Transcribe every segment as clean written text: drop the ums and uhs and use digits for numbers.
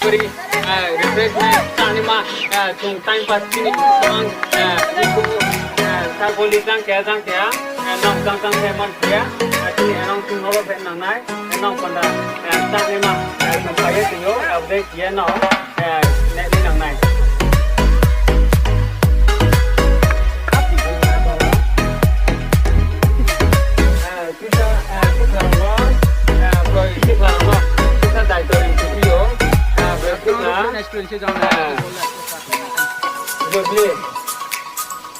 beri refreshment tani ma tung time pass kini samang iku sakoli tang kya nong tang heman kya kini enong tung holo bet nang nai enong panda tani ma tung kaya tiyo update kya no net ni nang nai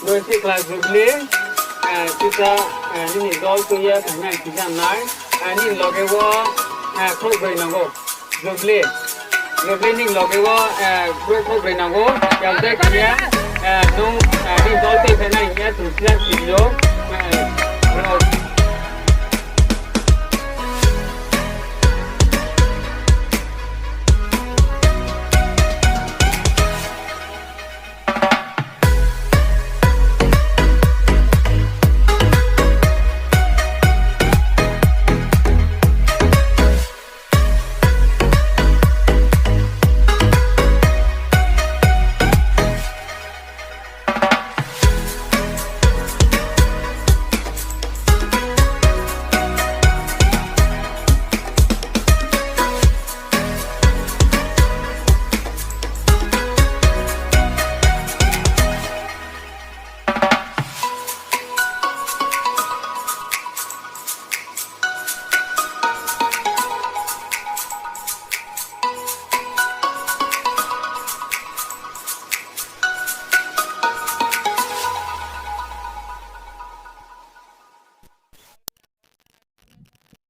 Rồi thì là kita ini dol tu ya karena kita naik ini loge wo khâu về nào go Zubli ni loge wo khâu về nào go yang đây kia nung ini dol tu karena ini tu siap video